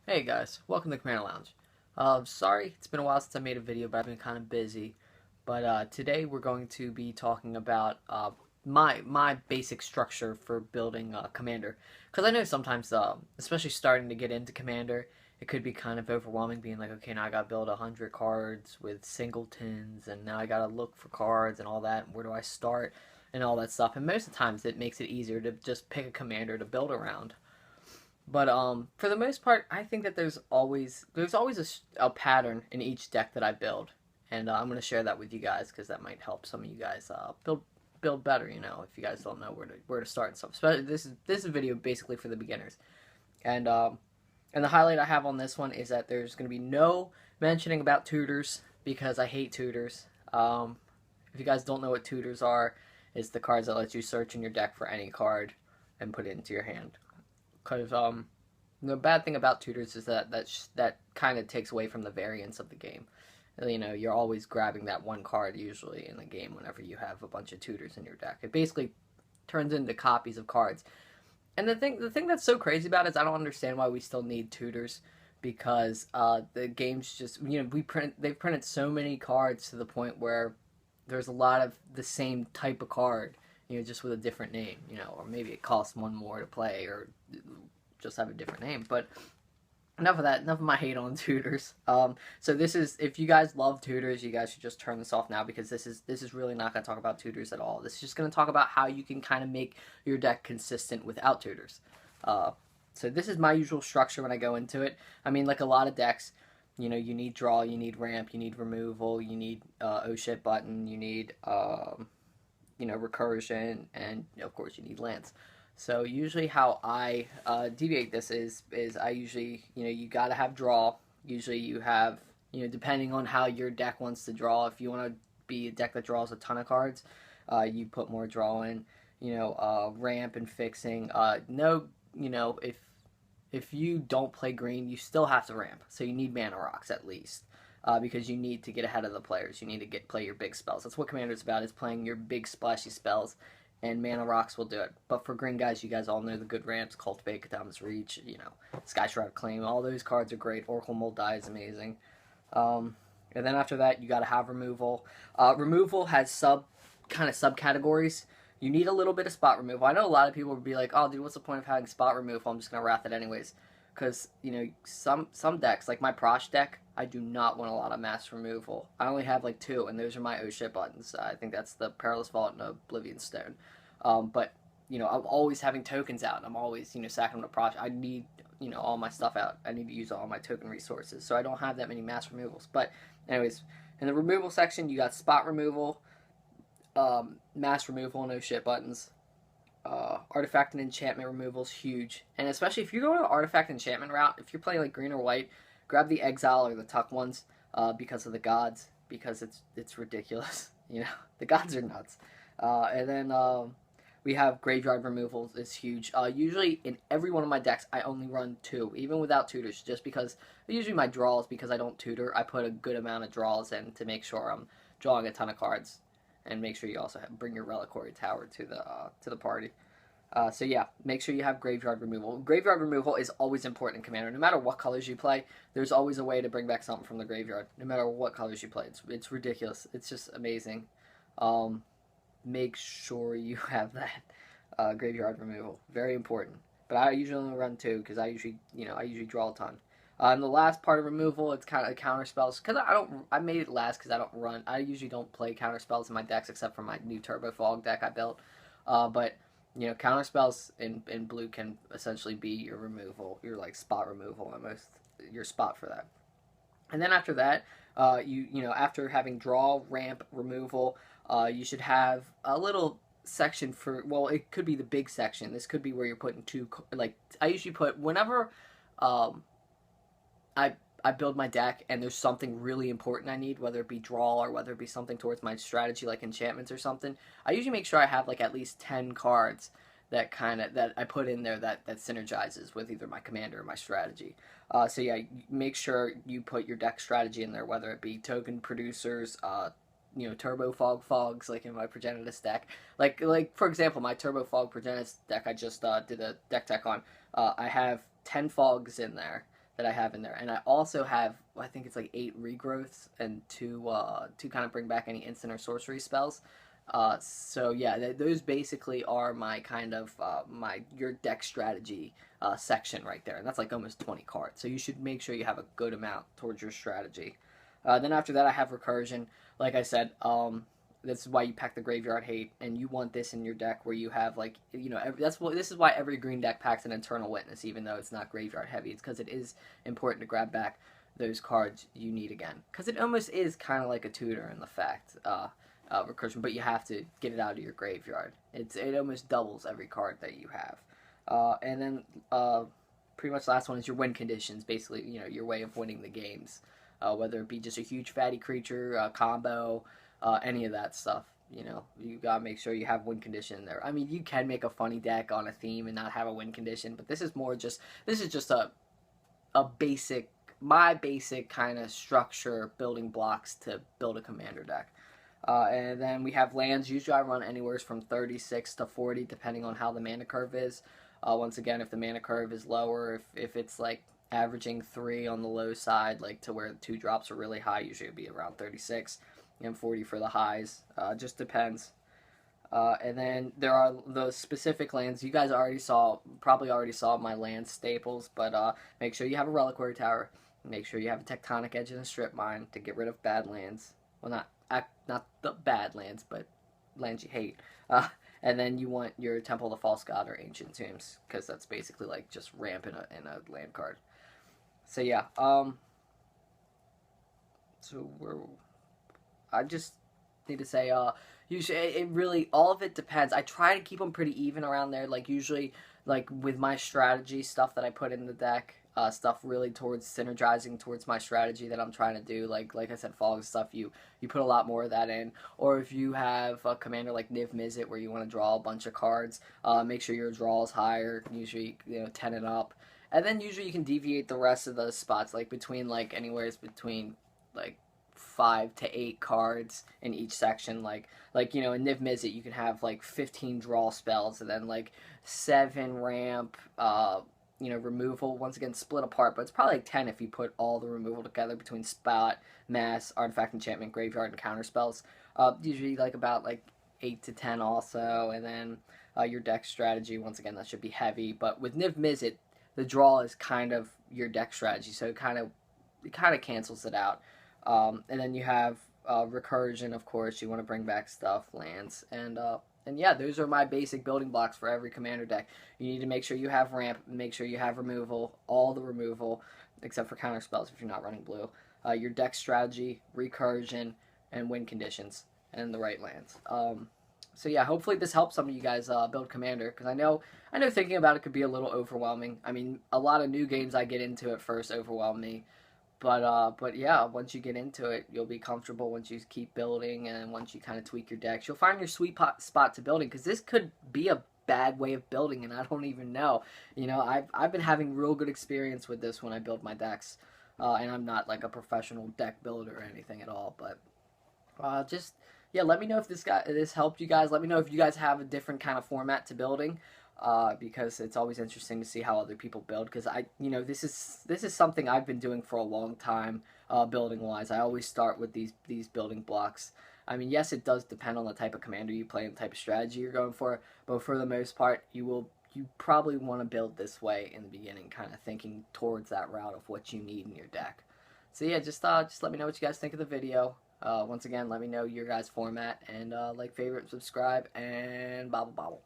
Hey guys, welcome to Commander Lounge. Sorry, it's been a while since I made a video, but I've been kind of busy. But today we're going to be talking about my basic structure for building Commander. Because I know sometimes, especially starting to get into Commander, it could be kind of overwhelming, being like, okay, now I gotta build 100 cards with singletons, and now I gotta look for cards and all that. And where do I start? And all that stuff. And most of the times, it makes it easier to just pick a Commander to build around. But for the most part, I think that there's always a pattern in each deck that I build, and I'm going to share that with you guys because that might help some of you guys build better. You know, if you guys don't know where to start and stuff. Especially this is a video basically for the beginners, and and the highlight I have on this one is that there's going to be no mentioning about tutors because I hate tutors. If you guys don't know what tutors are, it's the cards that let you search in your deck for any card and put it into your hand. Because the bad thing about tutors is that kind of takes away from the variance of the game. You know, you're always grabbing that one card usually in the game whenever you have a bunch of tutors in your deck. It basically turns into copies of cards. And the thing that's so crazy about it is I don't understand why we still need tutors because the game's just they've printed so many cards to the point where there's a lot of the same type of card, just with a different name, or maybe it costs one more to play, or just have a different name. But enough of that. Enough of my hate on tutors. So this is, if you guys love tutors, you guys should just turn this off now because this is really not going to talk about tutors at all. This is just going to talk about how you can kind of make your deck consistent without tutors. So this is my usual structure when I go into it. I mean, like a lot of decks, you need draw, you need ramp, you need removal, you need oh shit button, you need recursion, and of course you need lance. So usually how I deviate this is I usually, you got to have draw. Usually you have, depending on how your deck wants to draw. If you want to be a deck that draws a ton of cards, you put more draw in. Ramp and fixing. No, if you don't play green, you still have to ramp. So you need mana rocks at least. Because you need to get ahead of the players. You need to play your big spells. That's what Commander's about, is playing your big splashy spells, and mana rocks will do it. But for green guys, you guys all know the good ramps: Cultivate, Katamas Reach, Skyshroud Claim. All those cards are great. Oracle Mold Die is amazing. And then after that, you got to have removal. Removal has subcategories. You need a little bit of spot removal. I know a lot of people would be like, "Oh, dude, what's the point of having spot removal? I'm just gonna wrath it anyways." Because some decks, like my Prosh deck, I do not want a lot of mass removal. I only have like two, and those are my oh shit buttons. I think that's the Perilous Vault and Oblivion Stone. But I'm always having tokens out, and I'm always sacking them to Prosh. I need all my stuff out. I need to use all my token resources, so I don't have that many mass removals. But anyways, in the removal section, you got spot removal, mass removal, and oh shit buttons. Artifact and enchantment removal is huge, and especially if you're going to artifact enchantment route, if you're playing like green or white, grab the exile or the tuck ones, because of the gods, because it's ridiculous. The gods are nuts. And then we have graveyard removals is huge. Usually in every one of my decks, I only run two, even without tutors, just because usually my draws, because I don't tutor, I put a good amount of draws in to make sure I'm drawing a ton of cards, and make sure you also bring your reliquary tower to the party. So yeah, make sure you have graveyard removal. Graveyard removal is always important in Commander. No matter what colors you play, there's always a way to bring back something from the graveyard. No matter what colors you play, it's ridiculous. It's just amazing. Make sure you have that graveyard removal. Very important. But I usually only run two because I usually draw a ton. And the last part of removal, it's kind of counter spells, because I made it last because I usually don't play counter spells in my decks except for my new Turbo Fog deck I built. But counter spells in blue can essentially be your removal, your like spot removal almost, your spot for that. And then after that, after having draw, ramp, removal, you should have a little section for, well, it could be the big section. This could be where you're putting two, like I usually put whenever I build my deck and there's something really important I need, whether it be draw or whether it be something towards my strategy like enchantments or something. I usually make sure I have like at least 10 cards that I put in there that synergizes with either my commander or my strategy. So yeah, make sure you put your deck strategy in there, whether it be token producers, Turbo Fog Fogs, like in my Progenitus deck. Like for example, my Turbo Fog Progenitus deck I just did a deck tech on. I have 10 fogs in there that I have in there, and I also have, I think it's like 8 regrowths and two kind of bring back any instant or sorcery spells. So yeah, those basically are my kind of my your deck strategy section right there, and that's like almost 20 cards. So you should make sure you have a good amount towards your strategy. Then after that, I have recursion. Like I said, this is why you pack the Graveyard Hate, and you want this in your deck where you have like this is why every green deck packs an Eternal Witness, even though it's not graveyard heavy. It's because it is important to grab back those cards you need again, because it almost is kind of like a tutor in the fact. Recursion, but you have to get it out of your graveyard. It almost doubles every card that you have. And then pretty much the last one is your win conditions, basically, your way of winning the games. Whether it be just a huge fatty creature, combo, any of that stuff. You gotta make sure you have win condition in there. I mean, you can make a funny deck on a theme and not have a win condition, but this is just a basic, my basic kind of structure, building blocks to build a commander deck. And then we have lands. Usually I run anywhere from 36 to 40, depending on how the mana curve is. Once again, if the mana curve is lower, if it's like averaging 3 on the low side, like to where the 2 drops are really high, usually it'd be around 36, and 40 for the highs. Just depends. And then there are those specific lands. You guys probably already saw my land staples, but make sure you have a Reliquary Tower. Make sure you have a Tectonic Edge and a Strip Mine to get rid of bad lands. Well, not the bad lands, but lands you hate. And then you want your Temple of the False God or Ancient Tombs, because that's basically like just ramp in a land card. So yeah, I just need to say, usually it really, all of it depends. I try to keep them pretty even around there. Like usually, like with my strategy stuff that I put in the deck, stuff really towards synergizing towards my strategy that I'm trying to do. Like I said, fog stuff, you put a lot more of that in. Or if you have a commander like Niv Mizzet where you want to draw a bunch of cards, make sure your draw is higher. Usually, 10 and up. And then usually you can deviate the rest of the spots, like between like anywhere between like 5 to 8 cards in each section. Like in Niv Mizzet you can have like 15 draw spells, and then like 7 ramp, removal, once again split apart, but it's probably like 10 if you put all the removal together between spot, mass, artifact, enchantment, graveyard, and counter spells. Usually like about like 8 to 10 also, and then your deck strategy, once again, that should be heavy. But with Niv Mizzet, the draw is kind of your deck strategy, so it kind of cancels it out. And then you have recursion, of course. You want to bring back stuff, lands, and yeah, those are my basic building blocks for every commander deck. You need to make sure you have ramp, make sure you have removal, all the removal, except for counter spells if you're not running blue. Your deck strategy, recursion, and win conditions, and the right lands. So yeah, hopefully this helps some of you guys build commander, because I know thinking about it could be a little overwhelming. I mean, a lot of new games I get into at first overwhelm me. But yeah, once you get into it, you'll be comfortable once you keep building, and once you kind of tweak your decks, you'll find your sweet spot to building, because this could be a bad way of building, and I don't even know. I've been having real good experience with this when I build my decks, and I'm not like a professional deck builder or anything at all, but yeah, let me know if this helped you guys. Let me know if you guys have a different kind of format to building. Because it's always interesting to see how other people build. Because this is something I've been doing for a long time, building wise. I always start with these building blocks. I mean, yes, it does depend on the type of commander you play and the type of strategy you're going for, but for the most part, you probably want to build this way in the beginning, kind of thinking towards that route of what you need in your deck. So yeah, just let me know what you guys think of the video. Once again, let me know your guys' format, and like, favorite, subscribe, and bobble bobble.